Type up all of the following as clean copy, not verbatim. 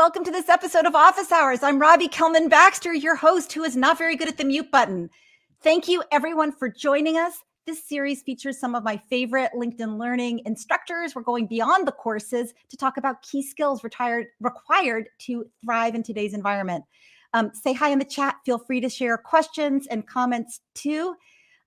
welcome to this episode of Office Hours. I'm Robbie Kelman-Baxter, your host, who is not very good at the mute button. Thank you, everyone, for joining us. This series features some of my favorite LinkedIn Learning instructors. We're going beyond the courses to talk about key skills required to thrive in today's environment. Say hi in the chat. Feel free to share questions and comments too.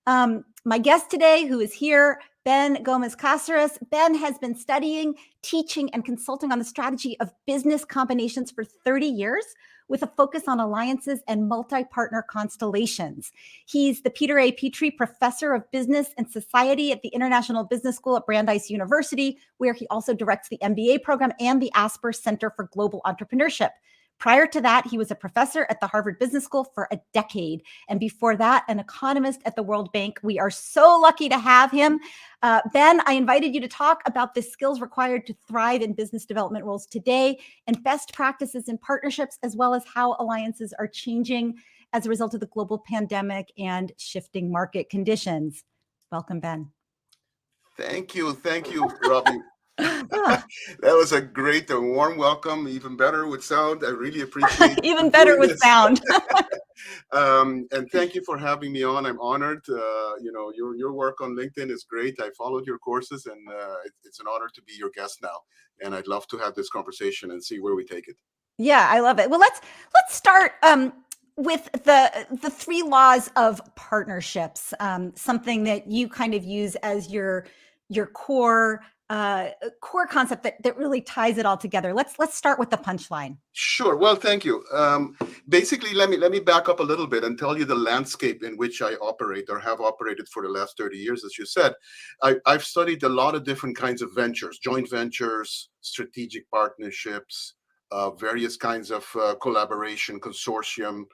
My guest today, who is here, Ben Gomez-Caceres. Ben has been studying, teaching, and consulting on the strategy of business combinations for 30 years with a focus on alliances and multi-partner constellations. He's the Peter A. Petrie Professor of Business and Society at the International Business School at Brandeis University, where he also directs the MBA program and the Asper Center for Global Entrepreneurship. Prior to that, he was a professor at the Harvard Business School for a decade. And before that, an economist at the World Bank. We are so lucky to have him. Ben, I invited you to talk about the skills required to thrive in business development roles today and best practices in partnerships, as well as how alliances are changing as a result of the global pandemic and shifting market conditions. Welcome, Ben. Thank you, Robbie. That was a great, a warm welcome, even better with sound. I really appreciate even better with sound. And thank you for having me on. I'm honored. Your work on LinkedIn is great. I followed your courses, and it's an honor to be your guest now. And I'd love to have this conversation and see where we take it. Yeah, I love it. Well, let's start with the three laws of partnerships. Something that you kind of use as your core concept that really ties it all together. Let's start with the punchline. Sure. Well, thank you. Basically, let me back up a little bit and tell you the landscape in which I operate or have operated for the last 30 years. As you said, I've studied a lot of different kinds of ventures, joint ventures, strategic partnerships, various kinds of collaboration, consortium,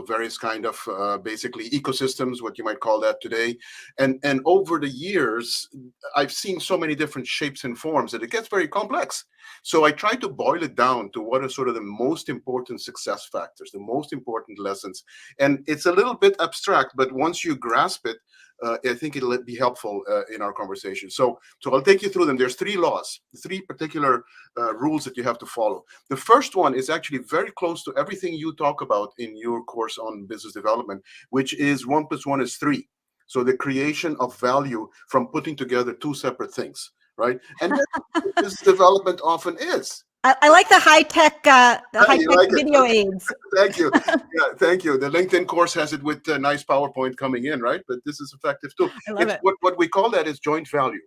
various kind of basically ecosystems, what you might call that today. And over the years, I've seen so many different shapes and forms that it gets very complex. So I try to boil it down to what are sort of the most important success factors, the most important lessons. And it's a little bit abstract, but once you grasp it, I think it'll be helpful in our conversation. So I'll take you through them. There's three laws, three particular rules that you have to follow. The first one is actually very close to everything you talk about in your course on business development, which is 1 + 1 = 3. So the creation of value from putting together two separate things, right? And that's what business development often is. I like the high-tech video aids. Thank you. Yeah, thank you. The LinkedIn course has it with a nice PowerPoint coming in, right? But this is effective too. I love it. What we call that is joint value.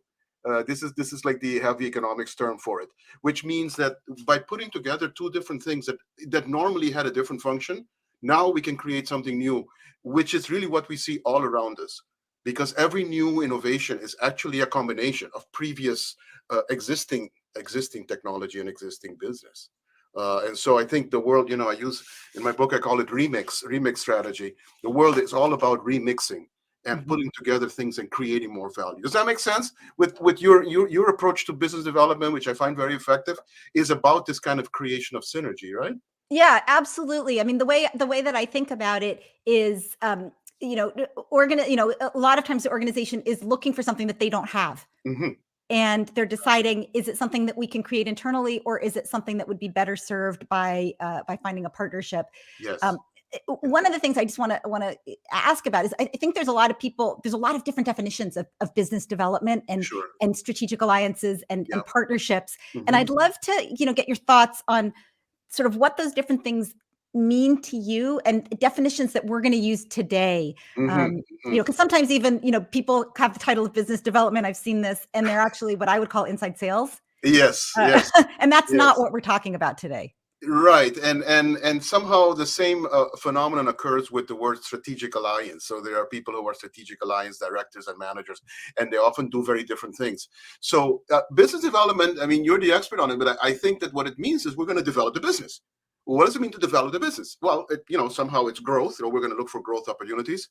This is like the heavy economics term for it, which means that by putting together two different things that normally had a different function, now we can create something new, which is really what we see all around us. Because every new innovation is actually a combination of previous existing technology and existing business. And so I think the world, I use in my book, I call it remix strategy. The world is all about remixing and putting together things and creating more value. Does that make sense? With your approach to business development, which I find very effective, is about this kind of creation of synergy, right? Yeah, absolutely. I mean, the way that I think about it is, a lot of times the organization is looking for something that they don't have. Mm-hmm. And they're deciding, is it something that we can create internally, or is it something that would be better served by finding a partnership? Yes. One of the things I just want to ask about is I think there's a lot of different definitions of business development and Sure. and strategic alliances and partnerships. Mm-hmm. And I'd love to, get your thoughts on sort of what those different things mean to you and definitions that we're going to use today. Because sometimes even, people have the title of business development. I've seen this, and they're actually what I would call inside sales. Yes. And that's not what we're talking about today. Right. And somehow the same phenomenon occurs with the word strategic alliance. So there are people who are strategic alliance directors and managers, and they often do very different things. So business development, I mean, you're the expert on it, but I think that what it means is we're going to develop the business. What does it mean to develop the business? Well, somehow it's growth. We're going to look for growth opportunities.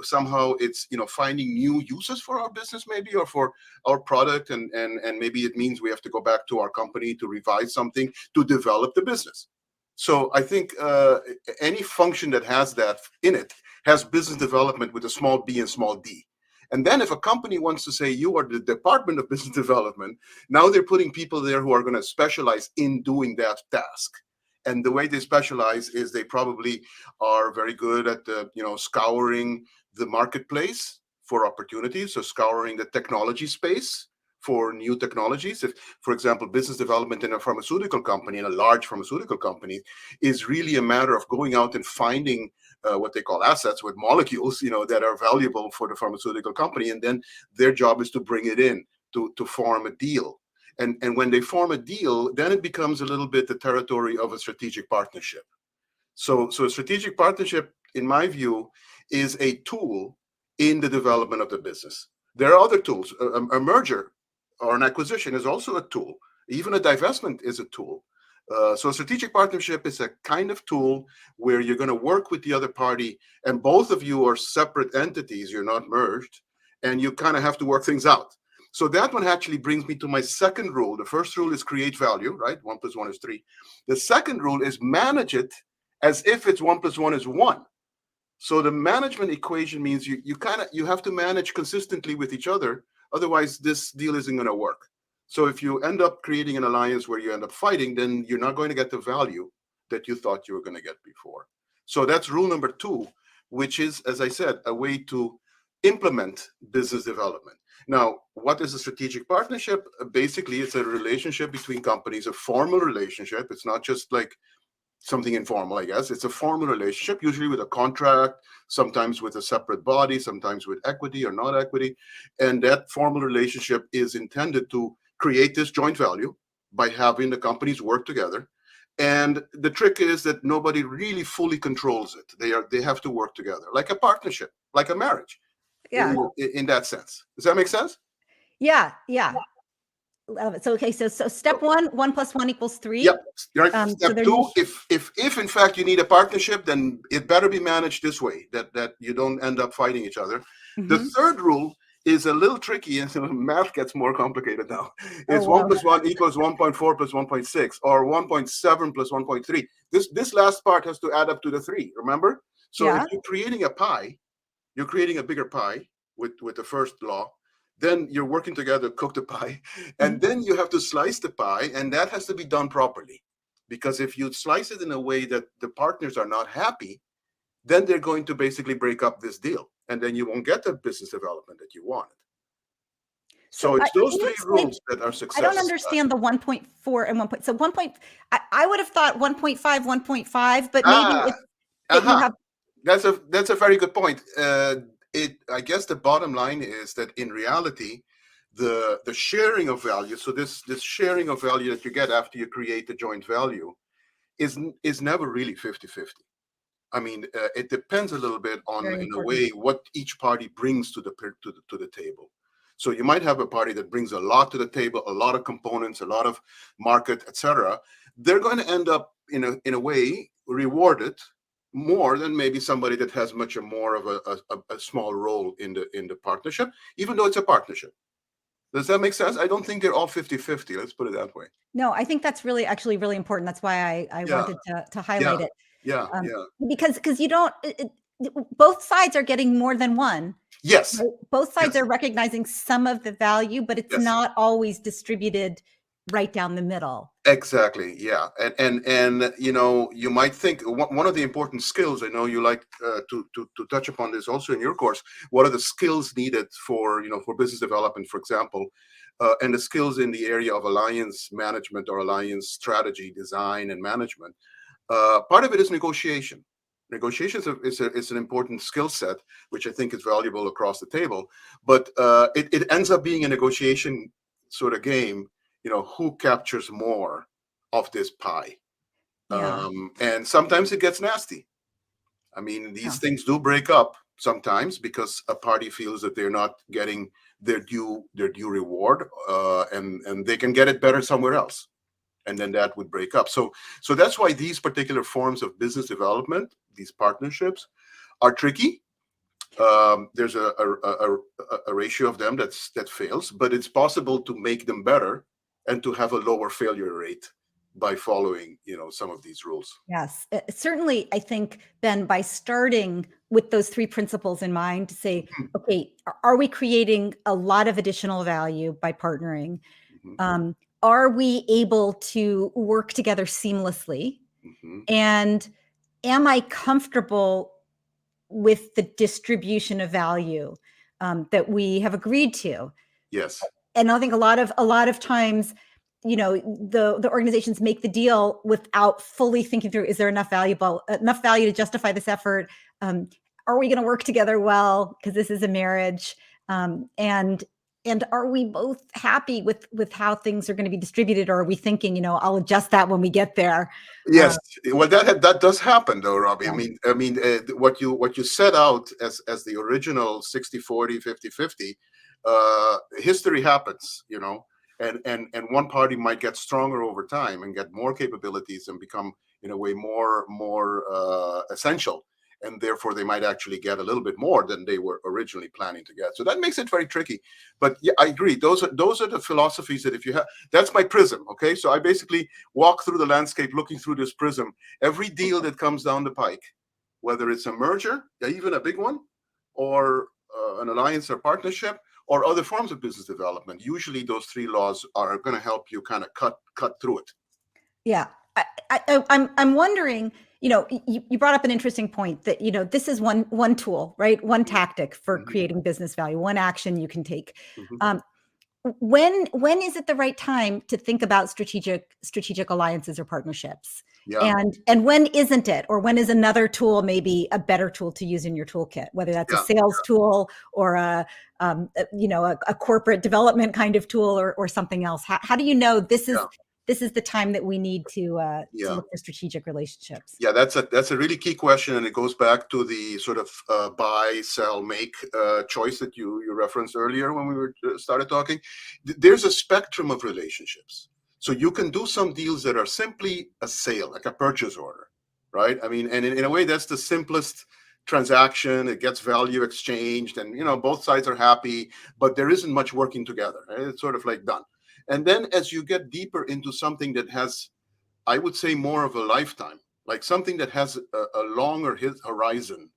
Somehow it's, finding new uses for our business, maybe, or for our product. And maybe it means we have to go back to our company to revise something to develop the business. So I think any function that has that in it has business development with a small b and small d. And then if a company wants to say you are the Department of Business Development, now they're putting people there who are going to specialize in doing that task. And the way they specialize is they probably are very good at scouring the marketplace for opportunities, so scouring the technology space for new technologies. If, for example, business development in a pharmaceutical company, in a large pharmaceutical company, is really a matter of going out and finding what they call assets with molecules, that are valuable for the pharmaceutical company, and then their job is to bring it in to form a deal. And when they form a deal, then it becomes a little bit the territory of a strategic partnership. So a strategic partnership, in my view, is a tool in the development of the business. There are other tools. A merger or an acquisition is also a tool. Even a divestment is a tool. So a strategic partnership is a kind of tool where you're going to work with the other party, and both of you are separate entities. You're not merged, and you kind of have to work things out. So that one actually brings me to my second rule. The first rule is create value, right? 1 + 1 is 3. The second rule is manage it as if it's 1 + 1 is 1. So the management equation means you have to manage consistently with each other. Otherwise, this deal isn't going to work. So if you end up creating an alliance where you end up fighting, then you're not going to get the value that you thought you were going to get before. So that's rule number 2, which is, as I said, a way to implement business development. Now, what is a strategic partnership? Basically, it's a relationship between companies, a formal relationship. It's not just like something informal, I guess. It's a formal relationship, usually with a contract, sometimes with a separate body, sometimes with equity or not equity. And that formal relationship is intended to create this joint value by having the companies work together. And the trick is that nobody really fully controls it. They have to work together, like a partnership, like a marriage. Yeah. In that sense. Does that make sense? Yeah. Love it. So, okay. So step 1, 1 + 1 = 3. Yep. Right. So Step there 2, needs- if in fact you need a partnership, then it better be managed this way, that you don't end up fighting each other. The third rule is a little tricky, and so math gets more complicated now. It's 1 + 1 = 1.4 + 1.6, or 1.7 + 1.3. This last part has to add up to the 3. Remember? So if you're creating a pie, you're creating a bigger pie with the first law. Then you're working together to cook the pie, and then you have to slice the pie, and that has to be done properly. Because if you slice it in a way that the partners are not happy, then they're going to basically break up this deal, and then you won't get the business development that you wanted. So it's those 3 rules that are success. I don't understand the 1.4 and 1. So 1. I would have thought 1.5, 1.5, but maybe you have. That's a very good point. I guess the bottom line is that in reality, the sharing of value, so this sharing of value that you get after you create the joint value is never really 50-50. I mean, it depends a little bit on, in a way, what each party brings to the table. So you might have a party that brings a lot to the table, a lot of components, a lot of market, etc. They're going to end up in a way rewarded more than maybe somebody that has much more of a small role in the partnership, even though it's a partnership. Does that make sense? I don't think they're all 50-50. Let's put it that way. No, I think that's actually really important. That's why I wanted to highlight it. Yeah. Because you don't, both sides are getting more than one. Yes. Right? Both sides are recognizing some of the value, but it's not always distributed right down the middle. Exactly. Yeah. And you might think one of the important skills, I know you like to touch upon this also in your course. What are the skills needed for business development, for example, and the skills in the area of alliance management or alliance strategy, design, and management? Part of it is negotiation. Negotiation is an important skill set, which I think is valuable across the table. But it ends up being a negotiation sort of game. Who captures more of this pie? And sometimes it gets nasty. I mean, these things do break up sometimes because a party feels that they're not getting their due reward, and they can get it better somewhere else. And then that would break up. So that's why these particular forms of business development, these partnerships, are tricky. There's a ratio of them that fails, but it's possible to make them better and to have a lower failure rate by following some of these rules. Yes, certainly. I think, Ben, by starting with those 3 principles in mind, to say, okay, are we creating a lot of additional value by partnering? Are we able to work together seamlessly? Hmm. And am I comfortable with the distribution of value that we have agreed to? Yes. And I think a lot of times, the organizations make the deal without fully thinking through, is there enough value to justify this effort? Um, are we going to work together well? Because this is a marriage. And are we both happy with how things are going to be distributed? Or are we thinking, I'll adjust that when we get there? Uh, Yes, well, that does happen though, Robbie. yeah, What you set out as the original 60-40, 50-50, history happens, and one party might get stronger over time and get more capabilities and become, in a way, more essential, and therefore they might actually get a little bit more than they were originally planning to get. So that makes it very tricky. But yeah, I agree. Those are the philosophies that if you have, that's my prism. Okay, so I basically walk through the landscape looking through this prism. Every deal that comes down the pike, whether it's a merger, even a big one, or an alliance or partnership, or other forms of business development, usually those three laws are going to help you kind of cut through it. yeah. I'm wondering, you brought up an interesting point that, this is one tool, right? One tactic for Mhm, creating business value, one action you can take. mhm. Um, when is it the right time to think about strategic alliances or partnerships? Yeah, And when isn't it? Or when is another tool maybe a better tool to use in your toolkit, whether that's a yeah, sales tool or a corporate development kind of tool or something else? How do you know yeah, this is the time that we need to yeah. look for strategic relationships? Yeah, that's a really key question, and it goes back to the sort of buy, sell, make choice that you referenced earlier when we were started talking. There's a spectrum of relationships, so you can do some deals that are simply a sale, like a purchase order, right? I mean, and in a way, that's the simplest transaction. It gets value exchanged, and both sides are happy, but there isn't much working together. Right? It's sort of like done. And then as you get deeper into something that has, I would say, more of a lifetime, like something that has a longer horizon,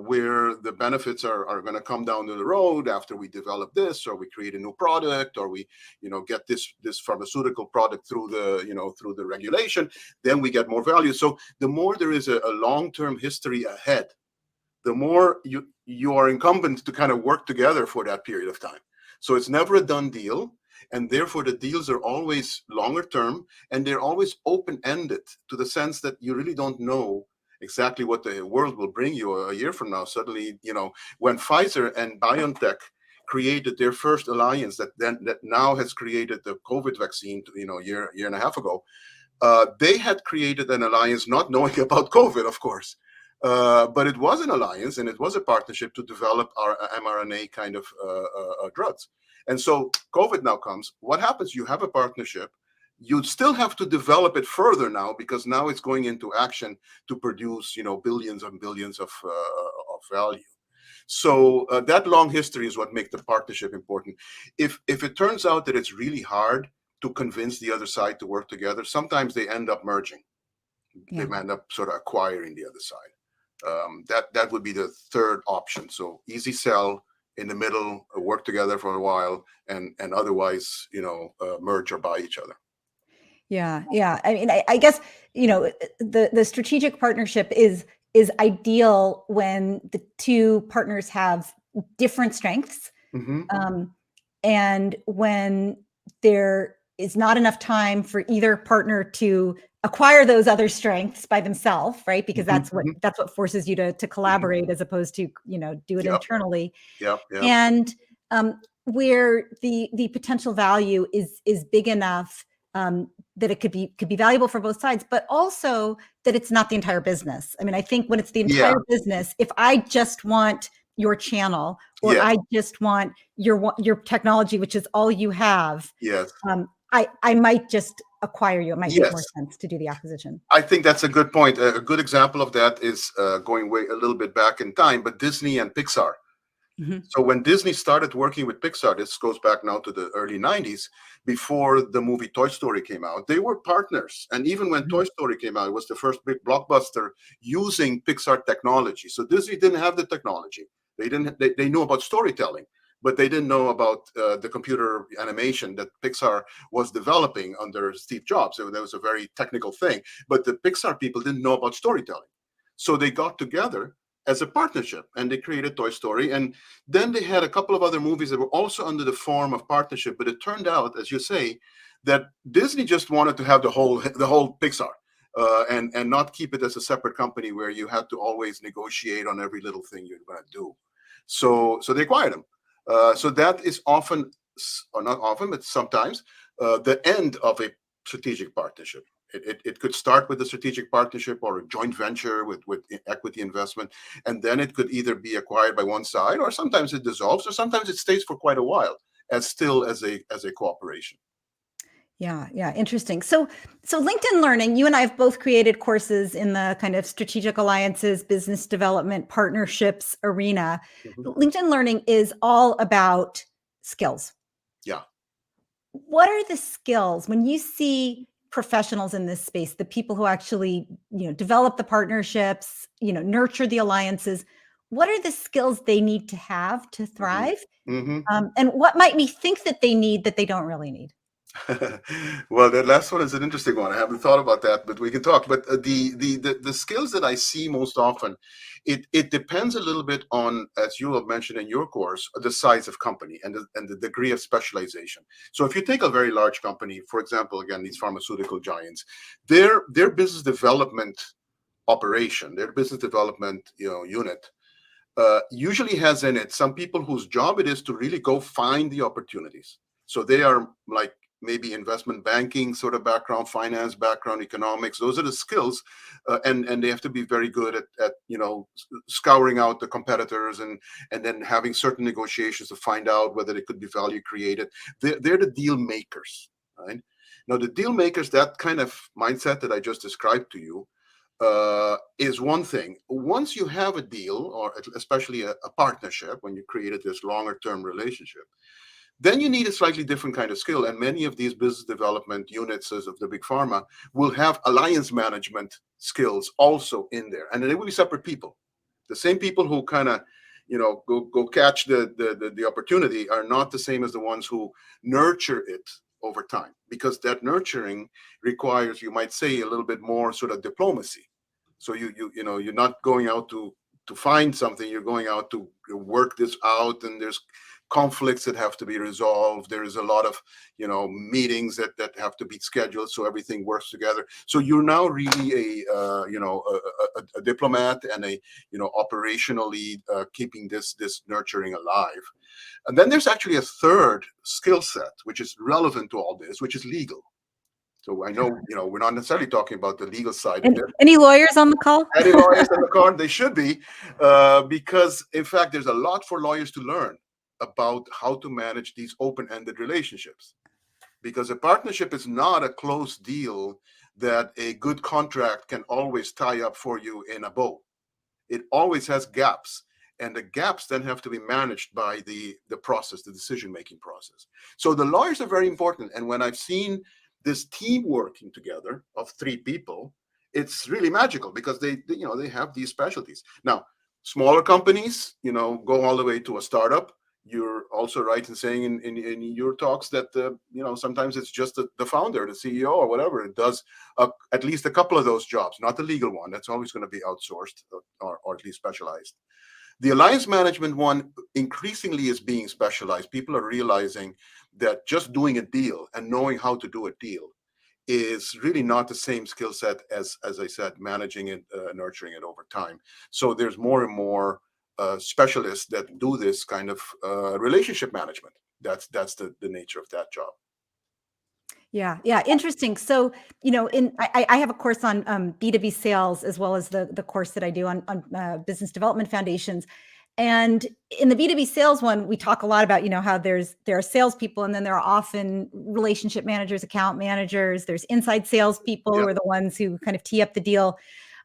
where the benefits are going to come down the road after we develop this, or we create a new product, or we, get this pharmaceutical product through the regulation, then we get more value. So the more there is a long-term history ahead, the more you are incumbent to kind of work together for that period of time. So it's never a done deal, and therefore the deals are always longer term, and they're always open-ended, to the sense that you really don't know exactly what the world will bring you a year from now. Suddenly, when Pfizer and BioNTech created their first alliance that now has created the COVID vaccine, year and a half ago, they had created an alliance not knowing about COVID, of course. But it was an alliance, and it was a partnership to develop our mRNA kind of drugs. And so COVID now comes. What happens? You have a partnership. You still have to develop it further now, because now it's going into action to produce, billions and billions of value. So that long history is what makes the partnership important. If it turns out that it's really hard to convince the other side to work together, sometimes they end up merging. They Yeah. end up sort of acquiring the other side. That would be the third option. So easy sell, in the middle, work together for a while, and otherwise, merge or buy each other. Yeah, yeah. I mean, I guess, the strategic partnership is ideal when the two partners have different strengths, Hmm. um, and when there is not enough time for either partner to acquire those other strengths by themselves, right? Because Hmm. Hmm. that's what forces you to Hmm. collaborate as opposed to, do it Yep, internally. yep, yep. And where the potential value is big enough, that it could be valuable for both sides, but also that it's not the entire business. I mean, I think when it's the Yeah, entire business, if I just want your channel, or yes, I just want your technology, which is all you have, yes, I might just acquire you. It might make more yes. sense to do the acquisition. I think that's a good point. A good example of that is going way a little bit back in time, but Disney and Pixar. Mhm. So when Disney started working with Pixar, this goes back now to the early 90s, before the movie Toy Story came out, they were partners. And even when Mhm. Toy Story came out, it was the first big blockbuster using Pixar technology. So Disney didn't have the technology. They didn't. They knew about storytelling, but they didn't know about the computer animation that Pixar was developing under Steve Jobs. So that was a very technical thing. But the Pixar people didn't know about storytelling. So they got together as a partnership and they created Toy Story. And then they had a couple of other movies that were also under the form of partnership. But it turned out, as you say, that Disney just wanted to have the whole Pixar. And not keep it as a separate company where you had to always negotiate on every little thing you're going to do. So they acquired them. So that is often, or not often, but sometimes the end of a strategic partnership. It could start with a strategic partnership or a joint venture with equity investment, and then it could either be acquired by one side, or sometimes it dissolves, or sometimes it stays for quite a while as still as a cooperation. Yeah, yeah, interesting. So LinkedIn Learning, you and I have both created courses in the kind of strategic alliances, business development, partnerships arena. Mhm. LinkedIn Learning is all about skills. Yeah. What are the skills when you see professionals in this space, the people who actually, develop the partnerships, nurture the alliances? What are the skills they need to have to thrive? And what might we think that they need that they don't really need? Well, the last one is an interesting one. I haven't thought about that, but we can talk. But the skills that I see most often, it depends a little bit on, as you have mentioned in your course, the size of company and the degree of specialization. So if you take a very large company, for example, again, these pharmaceutical giants, their business development operation, their business development unit, usually has in it some people whose job it is to really go find the opportunities. So they are like maybe investment banking sort of background, finance background, economics. Those are the skills, and they have to be very good at scouring out the competitors and then having certain negotiations to find out whether it could be value created. They're the deal makers, right? Now the deal makers, that kind of mindset that I just described to you, is one thing. Once you have a deal, or especially a partnership, when you created this longer term relationship, then you need a slightly different kind of skill. And many of these business development units of the big pharma will have alliance management skills also in there. And they will be separate people. The same people who kind of, go catch the opportunity are not the same as the ones who nurture it over time, because that nurturing requires, you might say, a little bit more sort of diplomacy. So you're not going out to find something, you're going out to work this out, and there's conflicts that have to be resolved. There is a lot of meetings that have to be scheduled so everything works together. So you're now really a diplomat and a operationally keeping this nurturing alive. And then there's actually a third skill set which is relevant to all this, which is legal. So I know, we're not necessarily talking about the legal side of it. Any lawyers on the call? Any lawyers on the call? They should be, because in fact, there's a lot for lawyers to learn about how to manage these open-ended relationships. Because a partnership is not a closed deal that a good contract can always tie up for you in a bow. It always has gaps. And the gaps then have to be managed by the process, the decision-making process. So the lawyers are very important. And when I've seen this team working together of three people, it's really magical, because they have these specialties. Now, smaller companies, go all the way to a startup. You're also right in saying in your talks that sometimes it's just the founder, the CEO, or whatever. It does at least a couple of those jobs, not the legal one. That's always going to be outsourced or at least specialized. The alliance management one increasingly is being specialized. People are realizing that just doing a deal and knowing how to do a deal is really not the same skill set as I said, managing it, nurturing it over time. So there's more and more specialists that do this kind of relationship management. That's the nature of that job. Yeah, yeah, interesting. So, I have a course on B2B sales, as well as the course that I do on business development foundations. And in the B2B sales one, we talk a lot about, how there are salespeople, and then there are often relationship managers, account managers. There's inside salespeople who are the ones who kind of tee up the deal.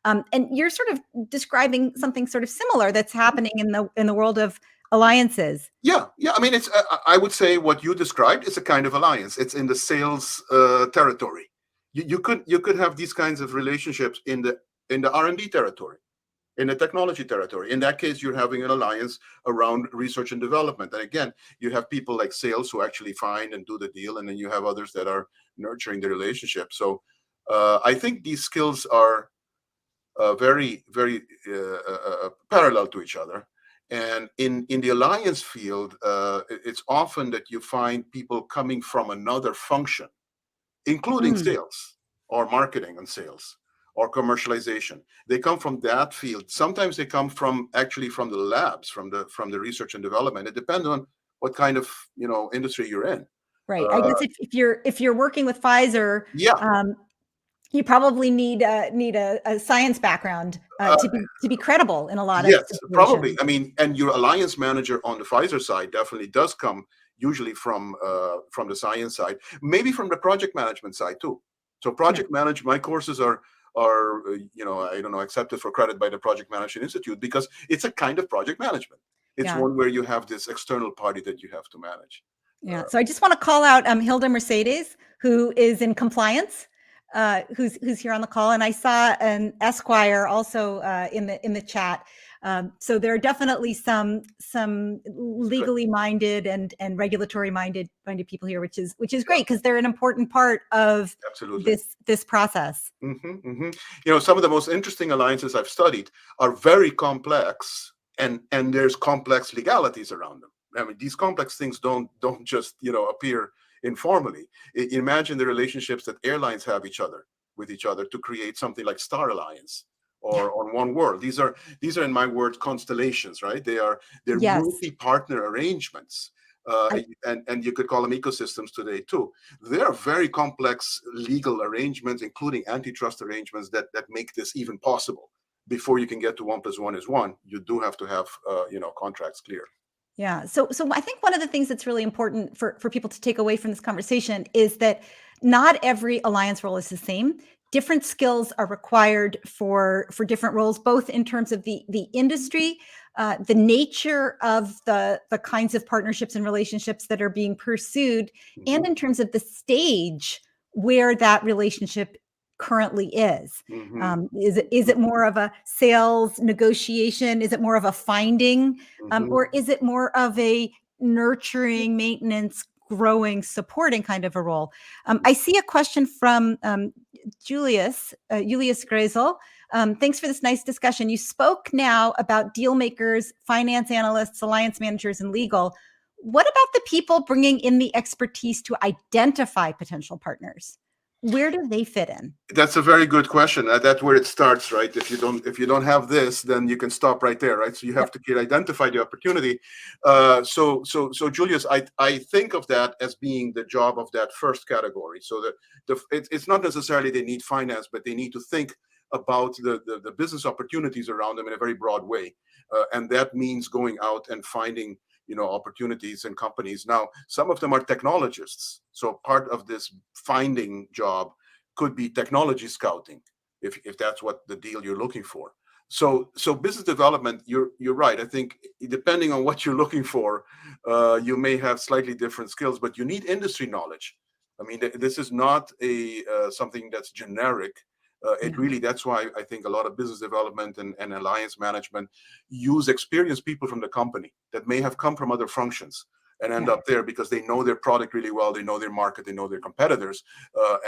And you're sort of describing something sort of similar that's happening in the world of alliances. Yeah. I mean, it's I would say what you described is a kind of alliance. It's in the sales territory. You could have these kinds of relationships in the R&D territory. in the technology territory. In that case, you're having an alliance around research and development. And again, you have people like sales who actually find and do the deal, and then you have others that are nurturing the relationship. So I think these skills are very parallel to each other. And in the alliance field, it's often that you find people coming from another function, including Mm, sales or marketing and sales or commercialization. They come from that field. Sometimes they come from actually from the labs, from the research and development. It depends on what kind of industry you're in. right. I Uh, guess if you're working with Pfizer, yeah, you probably need a science background uh, to be credible in a lot of yes, probably. situations. I mean, and your alliance manager on the Pfizer side definitely does come usually from the science side, maybe from the project management side too. So Yeah, project manage my courses are I don't know, accepted for credit by the Project Management Institute because it's a kind of project management. It's yeah. one where you have this external party that you have to manage. Yeah. So I just want to call out Hilda Mercedes, who is in compliance, who's here on the call, and I saw an Esquire also in the chat. So there are definitely some Good. legally minded and regulatory minded people here, which is great because they're an important part of Absolutely. this process. Some of the most interesting alliances I've studied are very complex, and there's complex legalities around them. I mean, these complex things don't just appear informally. Imagine the relationships that airlines have with each other to create something like Star Alliance Yeah. or on One World. These are in my words constellations, right? They're Yes. multi-partner arrangements. I, And you could call them ecosystems today too. There are very complex legal arrangements, including antitrust arrangements, that make this even possible. Before you can get to 1+1 is 1, you do have to have contracts clear. Yeah. So I think one of the things that's really important for people to take away from this conversation is that not every alliance role is the same. Different skills are required for different roles, both in terms of the industry, the nature of the kinds of partnerships and relationships that are being pursued, and Mhm, in terms of the stage where that relationship currently is. mhm, Is it more of a sales negotiation? Is it more of a finding? mhm. Or is it more of a nurturing, maintenance, growing, supporting kind of a role? I see a question from Julius Grazel. Thanks for this nice discussion. You spoke now about deal makers, finance analysts, alliance managers, and legal. What about the people bringing in the expertise to identify potential partners? Where do they fit in? That's a very good question. That's where it starts, right? If you don't have this, then you can stop right there, right? So you have Yep. to identify the opportunity. So Julius, I think of that as being the job of that first category. So it's not necessarily they need finance, but they need to think about the business opportunities around them in a very broad way, and that means going out and finding opportunities and companies. Now, some of them are technologists, so part of this finding job could be technology scouting, if that's what the deal you're looking for. So business development, you're right. I think depending on what you're looking for, you may have slightly different skills, but you need industry knowledge. I mean, this is not a something that's generic. It Yeah. really, that's why I think a lot of business development and alliance management use experienced people from the company that may have come from other functions and end Yeah. up there because they know their product really well, they know their market, they know their competitors,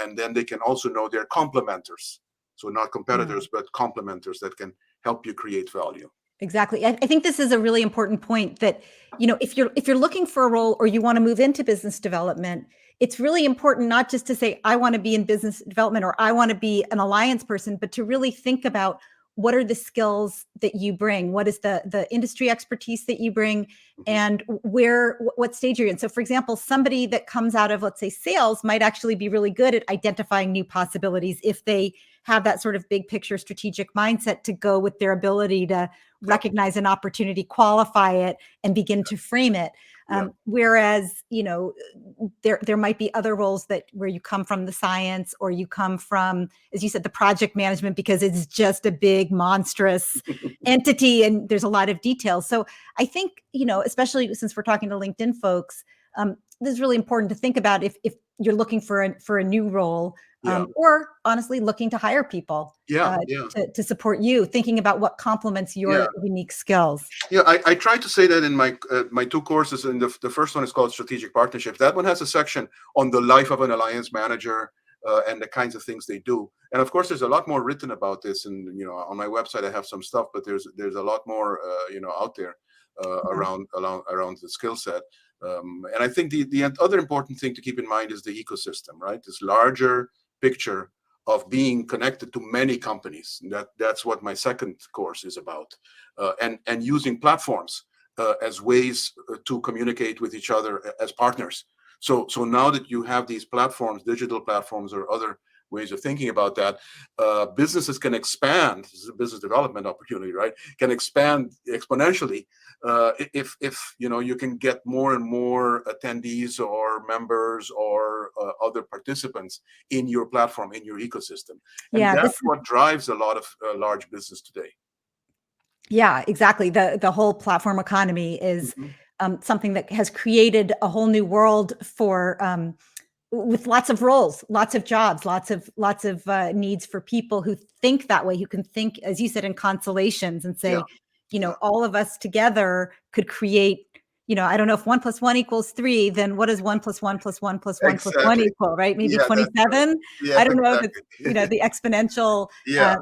and then they can also know their complementers. So not Yeah. competitors, but complementers that can help you create value. Exactly. I think this is a really important point that, if you're looking for a role or you want to move into business development, it's really important not just to say, I want to be in business development or I want to be an alliance person, but to really think about what are the skills that you bring? What is the industry expertise that you bring, Mhm. and what stage you're in? So for example, somebody that comes out of, let's say, sales might actually be really good at identifying new possibilities if they have that sort of big picture strategic mindset to go with their ability to Yep. recognize an opportunity, qualify it, and begin to frame it. Yeah. Whereas, there might be other roles where you come from the science, or you come from, as you said, the project management, because it's just a big monstrous entity and there's a lot of details. So I think, especially since we're talking to LinkedIn folks, this is really important to think about if you're looking for a new role, Yeah. or honestly looking to hire people Yeah. Yeah. to support you, thinking about what complements Yeah. your unique skills. Yeah, I try to say that in my two courses. And the first one is called Strategic Partnerships. That one has a section on the life of an alliance manager, and the kinds of things they do. And of course, there's a lot more written about this. And on my website, I have some stuff, but there's a lot more out there Yeah. around the skill set. And I think the other important thing to keep in mind is the ecosystem, right? This larger picture of being connected to many companies. That's what my second course is about, and using platforms as ways to communicate with each other as partners. So now that you have these platforms, digital platforms or other ways of thinking about that, businesses can expand. This is a business development opportunity, right? Can expand exponentially if you can get more and more attendees or members or other participants in your platform, in your ecosystem. And Yeah, that's what drives a lot of large business today. yeah, exactly. The whole platform economy is Mhm. something that has created a whole new world for with lots of roles, lots of jobs, lots of needs for people who think that way, who can think, as you said, in constellations and Yeah, say, yeah, all of us together could create. I don't know if 1+1 = 3, then what does 1+1+1+1+1 exactly. equal, right? Maybe Yeah, that's right. 27. I Yes, don't know if it's, exactly. the exponential Yeah,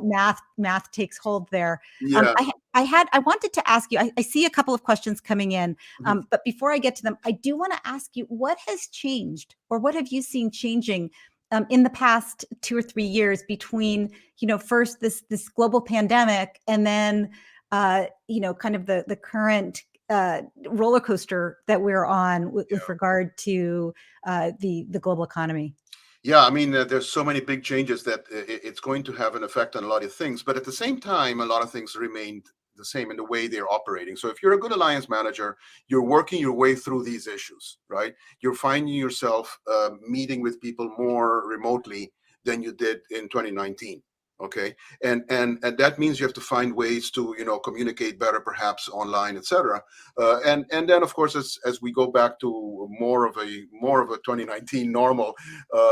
math takes hold there. yeah. I wanted to ask you, I see a couple of questions coming in, Mhm. but before I get to them, I do want to ask you, what has changed or what have you seen changing in the past 2 or 3 years between, first this global pandemic and then, kind of the current roller coaster that we're on with regard to the global economy? Yeah, I mean, there's so many big changes that it's going to have an effect on a lot of things. But at the same time, a lot of things remained the same in the way they're operating. So if you're a good alliance manager, you're working your way through these issues, right? You're finding yourself meeting with people more remotely than you did in 2019. Okay, and that means you have to find ways to communicate better, perhaps online, etc. And then of course, as we go back to more of a 2019 normal,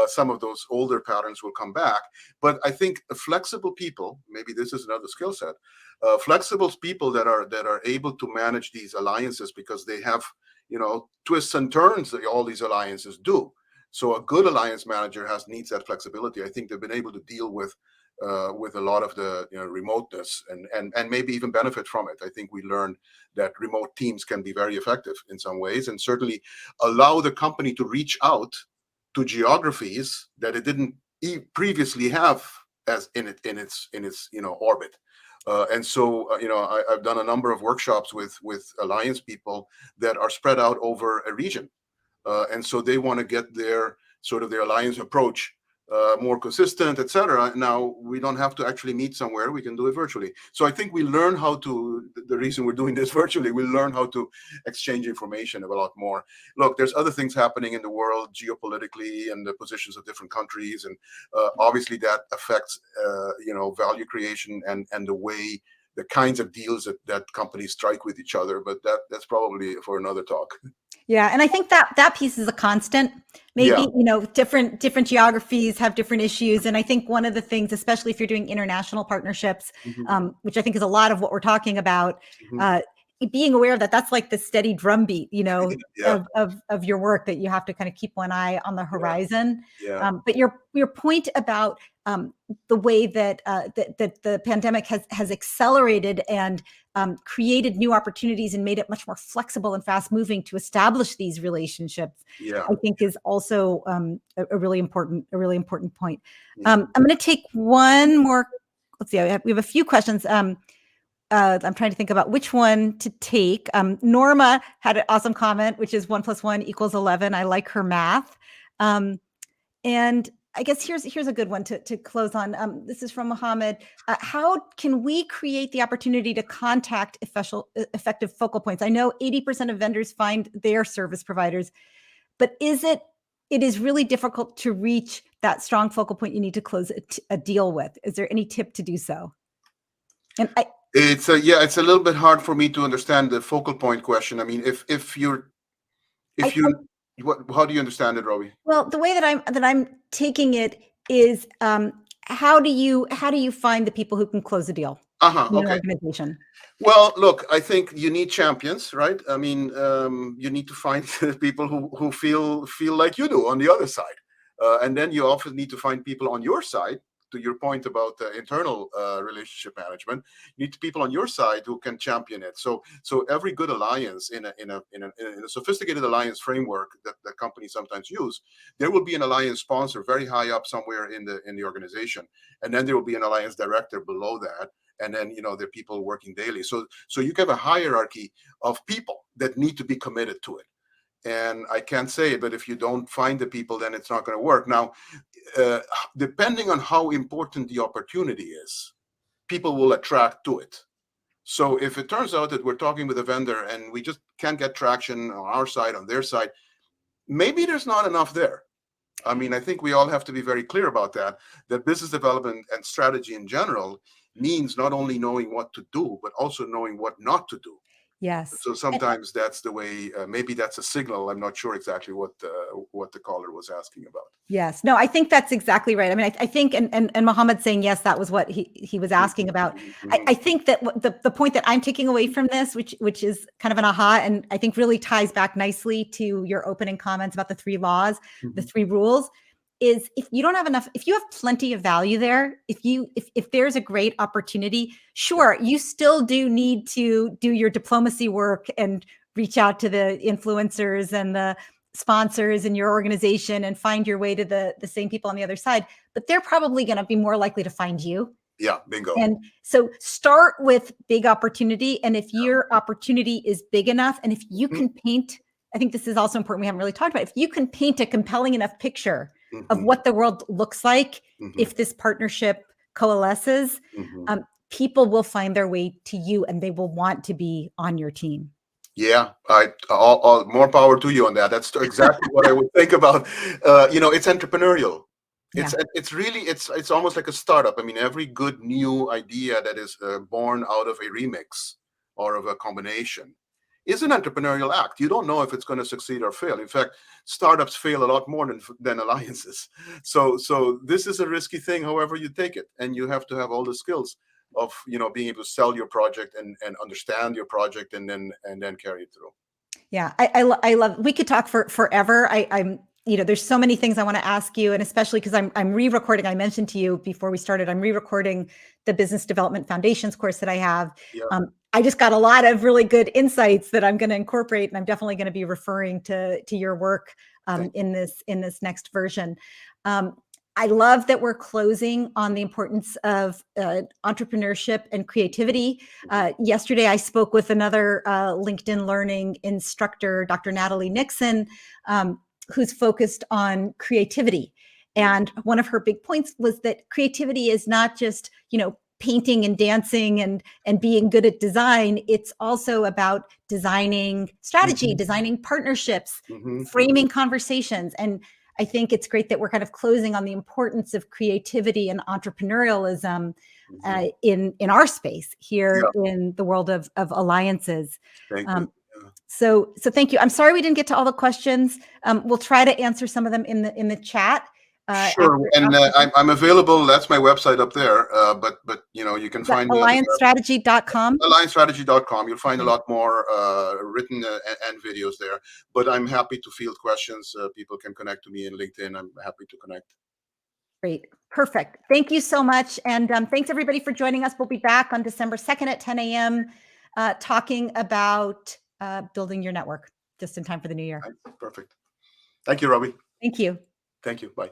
some of those older patterns will come back. But I think flexible people, maybe this is another skill set, flexible people that are able to manage these alliances because they have twists and turns that all these alliances do. So a good alliance manager needs that flexibility. I think they've been able to deal with a lot of the remoteness and maybe even benefit from it. I think we learned that remote teams can be very effective in some ways, and certainly allow the company to reach out to geographies that it didn't previously have as in its orbit. And so I've done a number of workshops with alliance people that are spread out over a region, and so they want to get their alliance approach more consistent, etc. Now we don't have to actually meet somewhere; we can do it virtually. So I think we learn how to. The reason we're doing this virtually, we learn how to exchange information a lot more. Look, there's other things happening in the world geopolitically and the positions of different countries, and obviously that affects value creation and the kinds of deals that companies strike with each other. But that's probably for another talk. Yeah, and I think that piece is a constant. Yeah. Maybe, different geographies have different issues, and I think one of the things, especially if you're doing international partnerships, Mhm. which I think is a lot of what we're talking about, Mhm. uh, being aware that that's like the steady drumbeat, Yeah. of your work, that you have to kind of keep one eye on the Yeah. horizon. Yeah. But your point about the way that that the pandemic has accelerated and created new opportunities and made it much more flexible and fast moving to establish these relationships, Yeah. I think is also a really important point. Yeah. I'm going to take one more. Let's see. We have a few questions. I'm trying to think about which one to take. Norma had an awesome comment, which is 1+1 = 11. I like her math. And I guess here's a good one to close on. This is from Mohammed. How can we create the opportunity to contact effective focal points? I know 80% of vendors find their service providers, but it is really difficult to reach that strong focal point you need to close a deal with. Is there any tip to do so? And It's a little bit hard for me to understand the focal point question. I mean, if you're I, if you How do you understand it, Robbie? Well, the way that I'm taking it is, how do you find the people who can close a deal in an Okay. organization? Well, look, I think you need champions, right? I mean, you need to find people who feel like you do on the other side, and then you often need to find people on your side. To your point about internal relationship management, you need people on your side who can champion it. So every good alliance in a sophisticated alliance framework that companies sometimes use, there will be an alliance sponsor very high up somewhere in the organization, and then there will be an alliance director below that, and then there are people working daily. So you have a hierarchy of people that need to be committed to it. And I can't say it, but if you don't find the people, then it's not going to work. Now, uh, depending on how important the opportunity is, people will attract to it. So if it turns out that we're talking with a vendor and we just can't get traction on our side, on their side, maybe there's not enough there. I mean, I think we all have to be very clear about that business development and strategy in general means not only knowing what to do, but also knowing what not to do. Yes. So sometimes that's the way, maybe that's a signal. I'm not sure exactly what the caller was asking about. Yes. No, I think that's exactly right. I mean, I think, and Mohammed saying, yes, that was what he was asking about. I think that the point that I'm taking away from this, which is kind of an aha, and I think really ties back nicely to your opening comments about the 3 laws, the 3 rules, is if you don't have enough, if you have plenty of value there, if there's a great opportunity, sure, you still do need to do your diplomacy work and reach out to the influencers and the sponsors in your organization and find your way to the same people on the other side, but they're probably going to be more likely to find you. Yeah, bingo. And so start with big opportunity. And if your opportunity is big enough, and if you can paint, I think this is also important, we haven't really talked about, if you can paint a compelling enough picture of what the world looks like, if this partnership coalesces, people will find their way to you and they will want to be on your team. Yeah, all more power to you on that. That's exactly what I would think about. It's entrepreneurial. Yeah. It's almost like a startup. I mean, every good new idea that is born out of a remix or of a combination is an entrepreneurial act. You don't know if it's going to succeed or fail. In fact, startups fail a lot more than alliances. So this is a risky thing, however you take it, and you have to have all the skills of being able to sell your project and understand your project and then carry it through. Yeah, I love. We could talk for forever. I'm there's so many things I want to ask you, and especially because I'm re-recording. I mentioned to you before we started, I'm re-recording the Business Development Foundations course that I have. Yeah. I just got a lot of really good insights that I'm going to incorporate, and I'm definitely going to be referring to your work in this next version. I love that we're closing on the importance of entrepreneurship and creativity. Yesterday, I spoke with another LinkedIn Learning instructor, Dr. Natalie Nixon, who's focused on creativity. And one of her big points was that creativity is not just, painting and dancing and being good at design. It's also about designing strategy, designing partnerships, framing conversations. And I think it's great that we're kind of closing on the importance of creativity and entrepreneurialism in our space here in the world of alliances. Thank you. So thank you. I'm sorry we didn't get to all the questions. We'll try to answer some of them in the chat. Sure, and I'm available. That's my website up there. But you can find me alliancestrategy.com. Alliancestrategy.com. You'll find a lot more written and videos there. But I'm happy to field questions. People can connect to me in LinkedIn. I'm happy to connect. Great. Perfect. Thank you so much. And thanks everybody for joining us. We'll be back on December 2nd at 10 a.m. Talking about building your network just in time for the new year. Perfect. Thank you, Robbie. Thank you. Thank you. Bye.